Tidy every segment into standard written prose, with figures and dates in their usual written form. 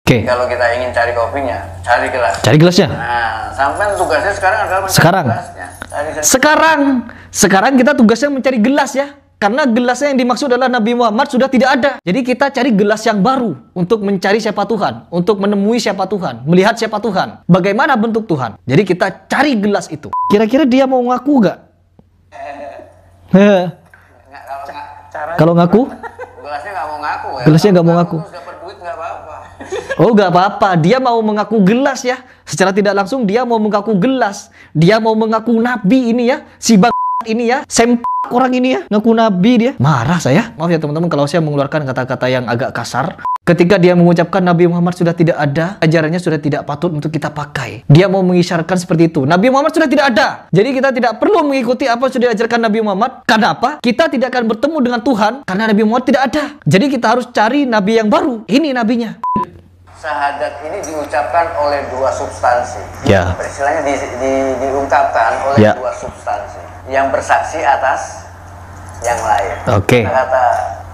Oke. Kalau kita ingin cari kopinya, cari gelas. Cari gelasnya. Nah, sampai tugasnya sekarang adalah mencari gelasnya. Sekarang kita tugasnya mencari gelas ya. Karena gelasnya yang dimaksud adalah Nabi Muhammad sudah tidak ada. Jadi kita cari gelas yang baru untuk mencari siapa Tuhan, untuk menemui siapa Tuhan, melihat siapa Tuhan, bagaimana bentuk Tuhan. Jadi kita cari gelas itu. Kira-kira dia mau ngaku nggak? Kalau ngaku? Gelasnya nggak mau ngaku ya. Gelasnya nggak mau ngaku. Dapat duit nggak apa-apa. Oh, nggak apa-apa. Dia mau mengaku gelas ya. Secara tidak langsung dia mau mengaku gelas. Dia mau mengaku nabi ini ya. Si bang ini ya. Orang ini ya, ngaku nabi dia. Marah saya. Maaf ya teman-teman kalau saya mengeluarkan kata-kata yang agak kasar. Ketika dia mengucapkan Nabi Muhammad sudah tidak ada, ajarannya sudah tidak patut untuk kita pakai. Dia mau mengisyaratkan seperti itu. Nabi Muhammad sudah tidak ada. Jadi kita tidak perlu mengikuti apa yang sudah diajarkan Nabi Muhammad. Kenapa? Kita tidak akan bertemu dengan Tuhan karena Nabi Muhammad tidak ada. Jadi kita harus cari nabi yang baru. Ini nabinya. Syahadat ini diucapkan oleh dua substansi. Ya. Istilahnya diungkapkan oleh dua substansi. Yang bersaksi atas yang lain. Oke. Kata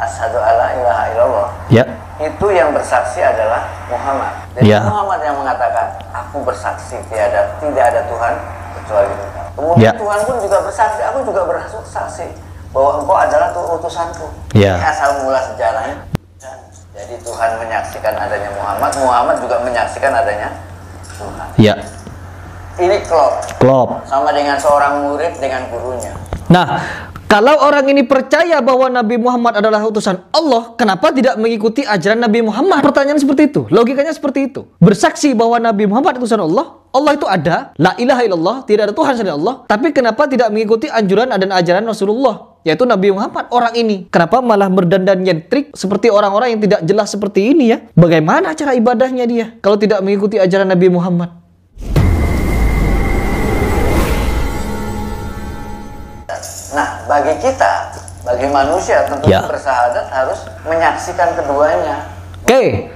asyhadu alla ilaha illallah. Ya. Itu yang bersaksi adalah Muhammad. Jadi Ya. Muhammad yang mengatakan, aku bersaksi tidak ada Tuhan kecuali Engkau. Kemudian Ya. Tuhan pun juga bersaksi, aku juga bersaksi bahwa Engkau adalah utusanku. Ya. Ini asal mula sejarahnya. Jadi Tuhan menyaksikan adanya Muhammad, Muhammad juga menyaksikan adanya Tuhan. Ya. Ini Klop. sama dengan seorang murid dengan gurunya. Nah, kalau orang ini percaya bahwa Nabi Muhammad adalah utusan Allah, kenapa tidak mengikuti ajaran Nabi Muhammad? Pertanyaan seperti itu. Logikanya seperti itu. Bersaksi bahwa Nabi Muhammad utusan Allah, Allah itu ada, la ilaha illallah, tidak ada Tuhan selain Allah. Tapi kenapa tidak mengikuti anjuran dan ajaran Rasulullah, yaitu Nabi Muhammad, orang ini? Kenapa malah berdandan nyentrik seperti orang-orang yang tidak jelas seperti ini ya? Bagaimana cara ibadahnya dia kalau tidak mengikuti ajaran Nabi Muhammad? Nah, bagi kita, bagi manusia tentunya bersyahadat harus menyaksikan keduanya. Oke.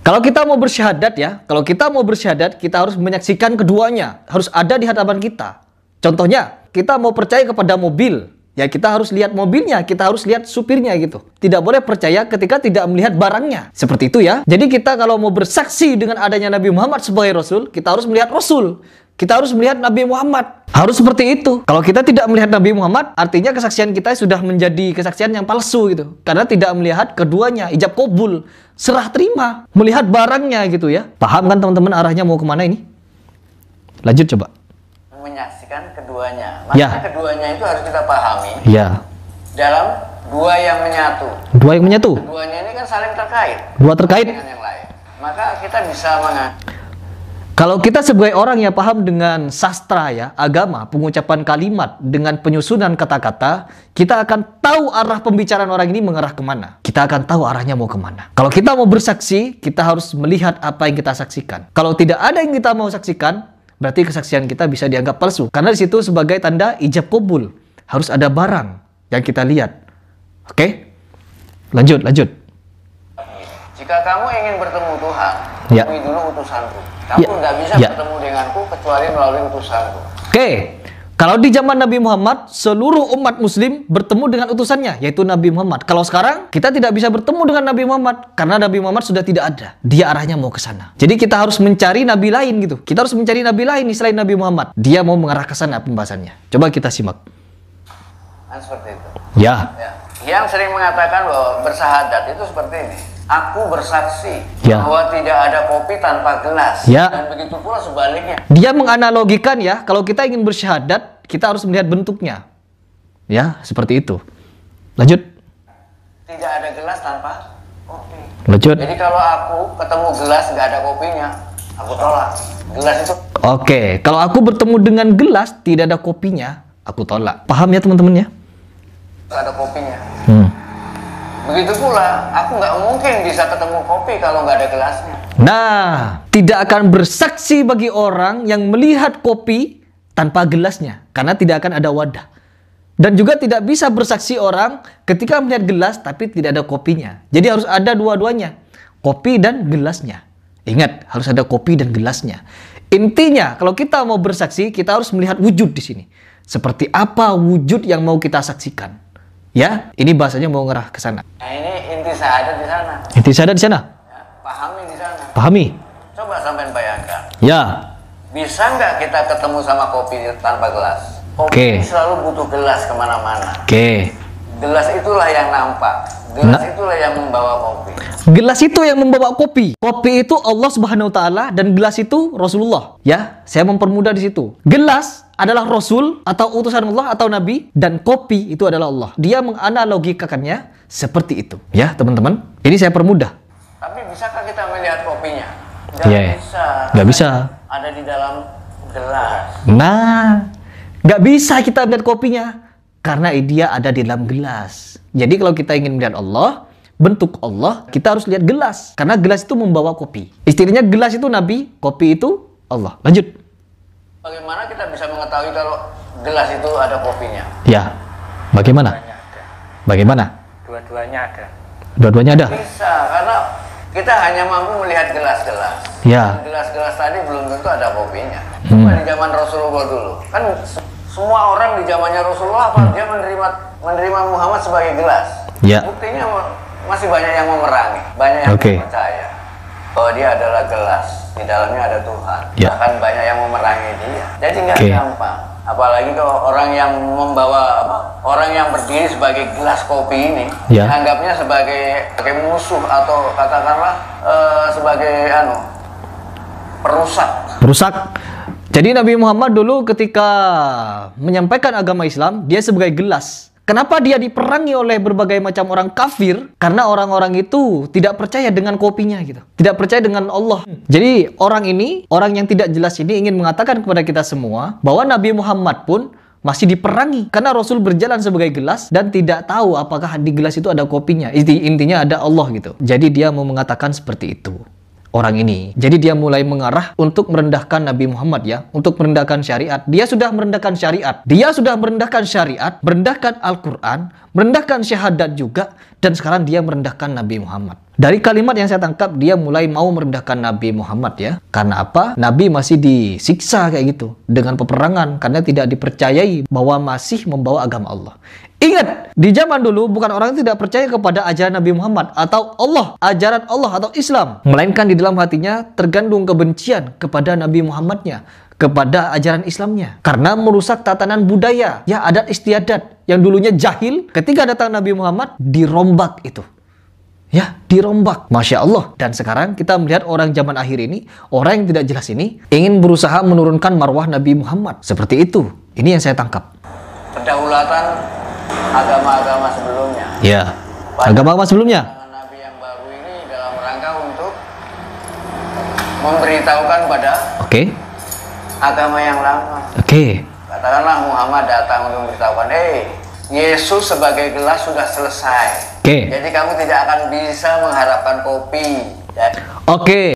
Kalau kita mau bersyahadat ya, kita harus menyaksikan keduanya, harus ada di hadapan kita. Contohnya, kita mau percaya kepada mobil, ya kita harus lihat mobilnya, kita harus lihat supirnya gitu. Tidak boleh percaya ketika tidak melihat barangnya. Seperti itu ya. Jadi kita kalau mau bersaksi dengan adanya Nabi Muhammad sebagai Rasul, kita harus melihat Rasul. Kita harus melihat Nabi Muhammad. Harus seperti itu. Kalau kita tidak melihat Nabi Muhammad, artinya kesaksian kita sudah menjadi kesaksian yang palsu gitu. Karena tidak melihat keduanya, ijab kabul, serah terima, melihat barangnya gitu ya. Paham kan teman-teman arahnya mau kemana ini? Lanjut coba. Menyaksikan keduanya. Makanya keduanya itu harus kita pahami. Ya. Dalam dua yang menyatu. Dua yang menyatu. Keduanya ini kan saling terkait. Dua terkait. Dengan yang lain. Maka kita bisa Kalau kita sebagai orang yang paham dengan sastra ya, agama, pengucapan kalimat, dengan penyusunan kata-kata, kita akan tahu arah pembicaraan orang ini mengarah kemana. Kita akan tahu arahnya mau kemana. Kalau kita mau bersaksi, kita harus melihat apa yang kita saksikan. Kalau tidak ada yang kita mau saksikan, berarti kesaksian kita bisa dianggap palsu. Karena di situ sebagai tanda ijab kabul. Harus ada barang yang kita lihat. Oke? Lanjut. Jika kamu ingin bertemu Tuhan, temui dulu utusanku. Kamu tidak bisa bertemu denganku kecuali melalui utusanku. Oke. Kalau di zaman Nabi Muhammad, seluruh umat muslim bertemu dengan utusannya, yaitu Nabi Muhammad. Kalau sekarang, kita tidak bisa bertemu dengan Nabi Muhammad, karena Nabi Muhammad sudah tidak ada. Dia arahnya mau ke sana. Jadi kita harus mencari Nabi lain gitu. Kita harus mencari Nabi lain selain Nabi Muhammad. Dia mau mengarah ke sana pembahasannya. Coba kita simak. Seperti itu. Ya. Yang sering mengatakan bahwa bersahadat itu seperti ini. Aku bersaksi bahwa tidak ada kopi tanpa gelas. Dan begitu pula sebaliknya. Dia menganalogikan ya, kalau kita ingin bersyahadat, kita harus melihat bentuknya. Ya, seperti itu. Lanjut. Tidak ada gelas tanpa kopi. Lanjut. Jadi kalau aku ketemu gelas nggak ada kopinya, aku tolak. Gelas itu. Oke, kalau aku bertemu dengan gelas tidak ada kopinya, aku tolak. Paham ya teman-teman ya? Nggak ada kopinya. Begitu pula, aku nggak mungkin bisa ketemu kopi kalau nggak ada gelasnya. Nah, tidak akan bersaksi bagi orang yang melihat kopi tanpa gelasnya, karena tidak akan ada wadah. Dan juga tidak bisa bersaksi orang ketika melihat gelas tapi tidak ada kopinya. Jadi harus ada dua-duanya, kopi dan gelasnya. Ingat, harus ada kopi dan gelasnya. Intinya, kalau kita mau bersaksi, kita harus melihat wujud di sini. Seperti apa wujud yang mau kita saksikan. Ya, ini bahasanya mau ngerah ke sana. Nah, ini inti syahadat di sana. Inti syahadat di sana. Ya, pahami di sana. Pahami. Coba sampai bayangkan. Ya. Bisa nggak kita ketemu sama kopi tanpa gelas? Kopi selalu butuh gelas kemana-mana. Gelas itulah yang nampak. Gelas itulah yang membawa kopi. Gelas itu yang membawa kopi. Kopi itu Allah Subhanahu wa taala dan gelas itu Rasulullah. Ya, saya mempermudah di situ. Gelas adalah Rasul atau utusan Allah atau Nabi dan kopi itu adalah Allah. Dia menganalogikakannya seperti itu. Ya, teman-teman. Ini saya permudah. Tapi bisakah kita melihat kopinya? Nggak bisa. Ada di dalam gelas. Nah, nggak bisa kita melihat kopinya karena dia ada di dalam gelas. Jadi kalau kita ingin melihat Allah, bentuk Allah, kita harus lihat gelas. Karena gelas itu membawa kopi. Istilahnya gelas itu Nabi, kopi itu Allah. Lanjut. Bagaimana kita bisa mengetahui kalau gelas itu ada kopinya? Ya, bagaimana? Bagaimana? Dua-duanya ada. Dua-duanya ada? Bisa, karena kita hanya mampu melihat gelas-gelas. Ya. Gelas-gelas tadi belum tentu ada kopinya. Cuma di zaman Rasulullah dulu. Kan semua orang di zamannya Rasulullah dia menerima Muhammad sebagai gelas. Ya. Buktinya masih banyak yang memerangi, banyak yang percaya bahwa dia adalah gelas, di dalamnya ada Tuhan. Ya. Bahkan banyak yang memerangi dia. Jadi nggak gampang. Apalagi kalau orang yang membawa orang yang berdiri sebagai gelas kopi ini, anggapnya sebagai musuh atau katakanlah sebagai perusak. Perusak. Jadi Nabi Muhammad dulu ketika menyampaikan agama Islam, dia sebagai gelas. Kenapa dia diperangi oleh berbagai macam orang kafir? Karena orang-orang itu tidak percaya dengan kopinya gitu. Tidak percaya dengan Allah. Jadi orang yang tidak jelas ini ingin mengatakan kepada kita semua bahwa Nabi Muhammad pun masih diperangi. Karena Rasul berjalan sebagai gelas dan tidak tahu apakah di gelas itu ada kopinya. Intinya ada Allah gitu. Jadi dia mau mengatakan seperti itu. Orang ini. Jadi dia mulai mengarah untuk merendahkan Nabi Muhammad ya. Untuk merendahkan syariat. Dia sudah merendahkan syariat. Dia sudah merendahkan syariat. Merendahkan Al-Quran. Merendahkan syahadat juga. Dan sekarang dia merendahkan Nabi Muhammad. Dari kalimat yang saya tangkap, dia mulai mau merendahkan Nabi Muhammad ya. Karena apa? Nabi masih disiksa kayak gitu. Dengan peperangan. Karena tidak dipercayai bahwa masih membawa agama Allah. Ingat, di zaman dulu bukan orang yang tidak percaya kepada ajaran Nabi Muhammad atau Allah, ajaran Allah atau Islam. Melainkan di dalam hatinya tergandung kebencian kepada Nabi Muhammadnya, kepada ajaran Islamnya. Karena merusak tatanan budaya, ya adat istiadat yang dulunya jahil, ketika datang Nabi Muhammad, dirombak itu. Ya, dirombak. Masya Allah. Dan sekarang kita melihat orang zaman akhir ini, orang yang tidak jelas ini, ingin berusaha menurunkan marwah Nabi Muhammad. Seperti itu. Ini yang saya tangkap. Perdaulatan agama-agama sebelumnya. Ya. Agama-agama sebelumnya. Nabi yang baru ini dalam rangka untuk memberitahukan pada agama yang lama. Katakanlah Muhammad datang untuk memberitahukan, Yesus sebagai gelas sudah selesai. Jadi kamu tidak akan bisa mengharapkan kopi.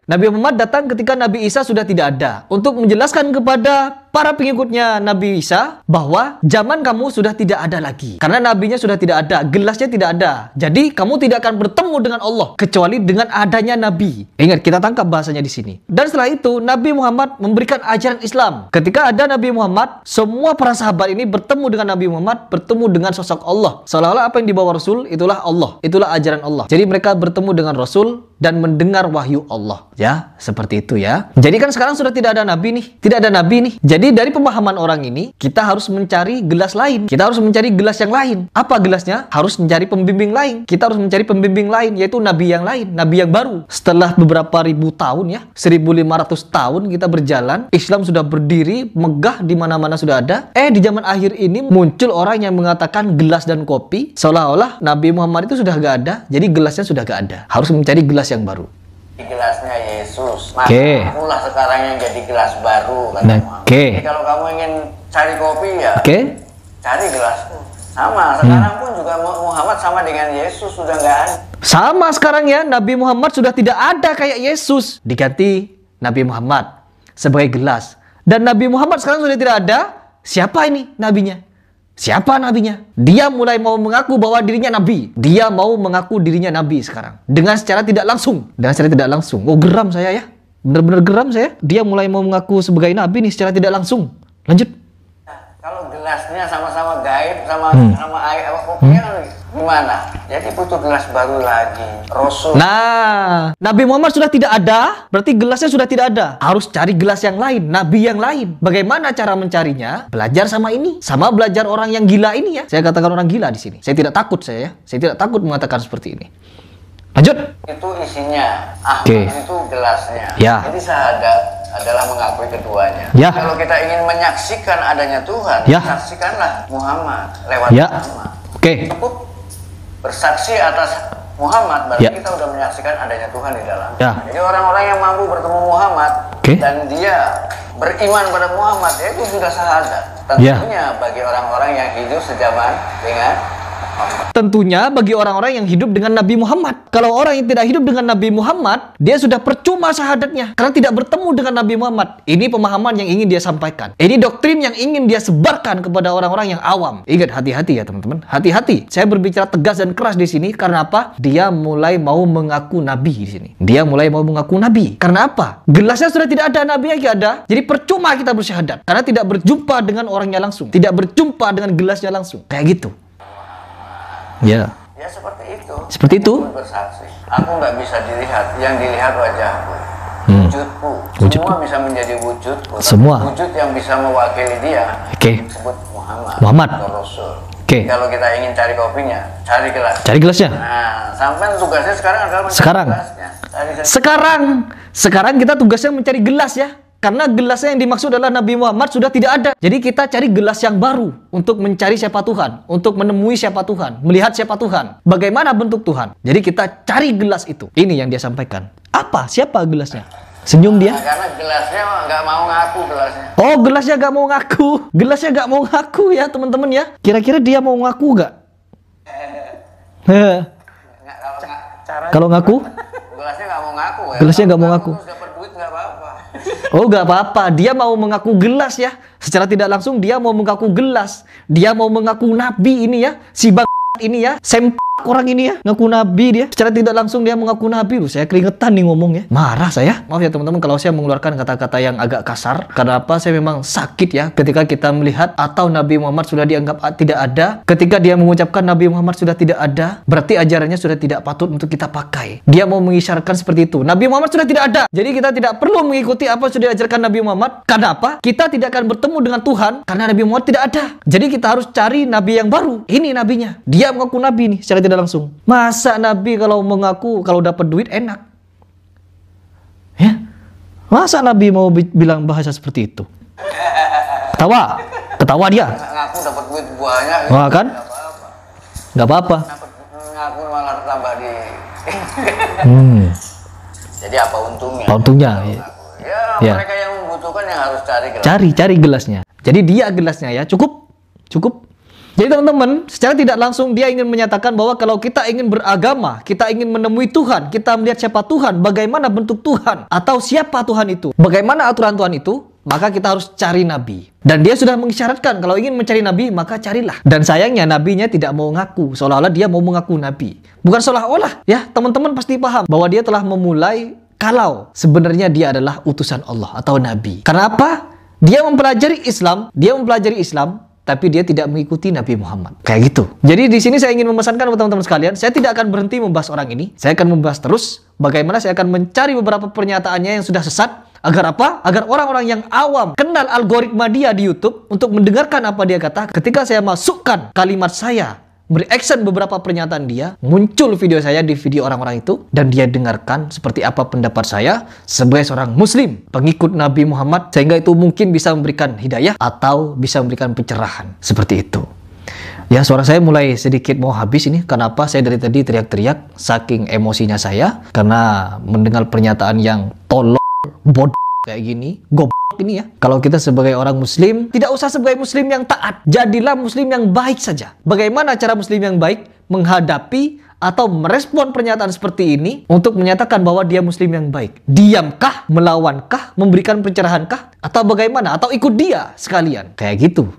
Nabi Muhammad datang ketika Nabi Isa sudah tidak ada untuk menjelaskan kepada para pengikutnya Nabi Isa bahwa zaman kamu sudah tidak ada lagi. Karena nabinya sudah tidak ada, gelasnya tidak ada. Jadi kamu tidak akan bertemu dengan Allah kecuali dengan adanya nabi. Ingat, kita tangkap bahasanya di sini. Dan setelah itu Nabi Muhammad memberikan ajaran Islam. Ketika ada Nabi Muhammad, semua para sahabat ini bertemu dengan Nabi Muhammad, bertemu dengan sosok Allah. Seolah-olah apa yang dibawa Rasul itulah Allah, itulah ajaran Allah. Jadi mereka bertemu dengan Rasul dan mendengar wahyu Allah. Ya, seperti itu ya. Jadi kan sekarang sudah tidak ada nabi nih, tidak ada nabi nih. Jadi dari pemahaman orang ini, kita harus mencari gelas lain. Kita harus mencari gelas yang lain. Apa gelasnya? Harus mencari pembimbing lain. Kita harus mencari pembimbing lain, yaitu nabi yang lain, nabi yang baru. Setelah beberapa ribu tahun ya, 1500 tahun kita berjalan, Islam sudah berdiri, megah di mana-mana sudah ada. Di zaman akhir ini muncul orang yang mengatakan gelas dan kopi, seolah-olah Nabi Muhammad itu sudah gak ada, jadi gelasnya sudah gak ada. Harus mencari gelas yang baru. Gelasnya Yesus. Akulah sekarang yang jadi gelas baru. Jadi kalau kamu ingin cari kopi ya, cari gelasku. Sama, sekarang pun juga Muhammad sama dengan Yesus sudah nggak ada. Sama sekarang ya, Nabi Muhammad sudah tidak ada kayak Yesus. Diganti Nabi Muhammad sebagai gelas. Dan Nabi Muhammad sekarang sudah tidak ada. Siapa ini nabinya? Siapa nabinya? Dia mulai mau mengaku bahwa dirinya nabi. Dia mau mengaku dirinya nabi sekarang. Dengan secara tidak langsung. Oh, geram saya ya. Benar-benar geram saya. Dia mulai mau mengaku sebagai nabi nih secara tidak langsung. Lanjut. Kalau gelasnya sama-sama gaib, sama air, kopinya Gimana? Jadi butuh gelas baru lagi. Rasul. Nah, Nabi Muhammad sudah tidak ada, berarti gelasnya sudah tidak ada. Harus cari gelas yang lain, Nabi yang lain. Bagaimana cara mencarinya? Belajar sama ini, sama belajar orang yang gila ini ya. Saya katakan orang gila di sini. Saya tidak takut saya tidak takut mengatakan seperti ini. Lanjut. Itu isinya. Ahmad itu gelasnya. Ya. Jadi syahadat adalah mengakui keduanya. Ya. Kalau kita ingin menyaksikan adanya Tuhan, ya, saksikanlah Muhammad lewat Muhammad. Cukup bersaksi atas Muhammad, berarti kita udah menyaksikan adanya Tuhan di dalam. Jadi orang-orang yang mampu bertemu Muhammad dan dia beriman pada Muhammad, itu sudah syahadat. Tentunya bagi orang-orang yang hidup sejaman dengan Tentunya bagi orang-orang yang hidup dengan Nabi Muhammad. Kalau orang yang tidak hidup dengan Nabi Muhammad, dia sudah percuma syahadatnya karena tidak bertemu dengan Nabi Muhammad. Ini pemahaman yang ingin dia sampaikan. Ini doktrin yang ingin dia sebarkan kepada orang-orang yang awam. Ingat, hati-hati ya teman-teman. Hati-hati. Saya berbicara tegas dan keras di sini karena apa? Dia mulai mau mengaku Nabi di sini. Dia mulai mau mengaku Nabi. Karena apa? Gelasnya sudah tidak ada, Nabi lagi ada. Jadi percuma kita bersyahadat karena tidak berjumpa dengan orangnya langsung. Tidak berjumpa dengan gelasnya langsung. Kayak gitu. Ya. Ya seperti itu. Seperti itu. Aku bersaksi. Aku nggak bisa dilihat, yang dilihat wajahku, wujudku. Semua bisa menjadi wujudku. Semua. Wujud yang bisa mewakili dia. Disebut Muhammad. Muhammad. Atau Rasul. Kalau kita ingin cari kopinya, cari gelas. Cari gelasnya. Nah, sampai tugasnya sekarang adalah mencari gelasnya. Sekarang kita tugasnya mencari gelas ya. Karena gelasnya yang dimaksud adalah Nabi Muhammad sudah tidak ada. Jadi kita cari gelas yang baru untuk mencari siapa Tuhan, untuk menemui siapa Tuhan, melihat siapa Tuhan, bagaimana bentuk Tuhan. Jadi kita cari gelas itu. Ini yang dia sampaikan. Apa? Siapa gelasnya? Senyum dia. Karena gelasnya nggak mau ngaku gelasnya. Oh, gelasnya nggak mau ngaku. Gelasnya nggak mau ngaku ya teman-teman ya. Kira-kira dia mau ngaku nggak? Kalau ngaku? Gelasnya nggak mau ngaku ya. Gelasnya nggak mau ngaku. Dapat duit nggak apa-apa. Oh, nggak apa-apa. Dia mau mengaku gelas ya. Secara tidak langsung dia mau mengaku gelas. Dia mau mengaku nabi ini ya. Si bang ini ya. Orang ini ya. Ngaku nabi dia. Secara tidak langsung dia mengaku nabi. Loh, saya keringetan nih ngomongnya. Marah saya. Maaf ya teman-teman kalau saya mengeluarkan kata-kata yang agak kasar. Karena apa? Saya memang sakit ya. Ketika kita melihat atau Nabi Muhammad sudah dianggap tidak ada. Ketika dia mengucapkan Nabi Muhammad sudah tidak ada. Berarti ajarannya sudah tidak patut untuk kita pakai. Dia mau mengisyaratkan seperti itu. Nabi Muhammad sudah tidak ada. Jadi kita tidak perlu mengikuti apa yang sudah diajarkan Nabi Muhammad. Karena apa? Kita tidak akan bertemu dengan Tuhan. Karena Nabi Muhammad tidak ada. Jadi kita harus cari Nabi yang baru. Ini nabinya. Dia mengaku Nabi nih secara tidak langsung. Masa Nabi kalau mengaku kalau dapat duit enak? Ya? Masa Nabi mau bilang bahasa seperti itu? Ketawa dia. Ngaku dapat duit banyak. Wah kan? Nggak apa-apa. Ngaku malah tambah di. Jadi apa untungnya? Untungnya. Ya, mereka yang membutuhkan yang harus cari gelas. Cari gelasnya. Jadi dia gelasnya ya. Cukup. Jadi teman-teman, secara tidak langsung dia ingin menyatakan bahwa kalau kita ingin beragama, kita ingin menemui Tuhan, kita melihat siapa Tuhan, bagaimana bentuk Tuhan, atau siapa Tuhan itu, bagaimana aturan Tuhan itu, maka kita harus cari Nabi. Dan dia sudah mengisyaratkan kalau ingin mencari Nabi, maka carilah. Dan sayangnya Nabinya tidak mau ngaku, seolah-olah dia mau mengaku Nabi. Bukan seolah-olah, ya teman-teman pasti paham bahwa dia telah memulai kalau sebenarnya dia adalah utusan Allah atau Nabi. Karena apa? Dia mempelajari Islam, tapi dia tidak mengikuti Nabi Muhammad. Kayak gitu. Jadi di sini saya ingin memesankan kepada teman-teman sekalian, saya tidak akan berhenti membahas orang ini. Saya akan membahas terus bagaimana saya akan mencari beberapa pernyataannya yang sudah sesat. Agar apa? Agar orang-orang yang awam kenal algoritma dia di YouTube untuk mendengarkan apa dia kata. Ketika saya masukkan kalimat saya, mereaction beberapa pernyataan dia, muncul video saya di video orang-orang itu, dan dia dengarkan seperti apa pendapat saya sebagai seorang muslim, pengikut Nabi Muhammad, sehingga itu mungkin bisa memberikan hidayah atau bisa memberikan pencerahan. Seperti itu. Ya, suara saya mulai sedikit mau habis ini. Kenapa? Saya dari tadi teriak-teriak saking emosinya saya karena mendengar pernyataan yang tolol, bodoh kayak gini, goblok ini ya. Kalau kita sebagai orang muslim, tidak usah sebagai muslim yang taat, jadilah muslim yang baik saja. Bagaimana cara muslim yang baik menghadapi atau merespon pernyataan seperti ini untuk menyatakan bahwa dia muslim yang baik? Diamkah, melawankah, memberikan pencerahankah, atau bagaimana, atau ikut dia sekalian? Kayak gitu.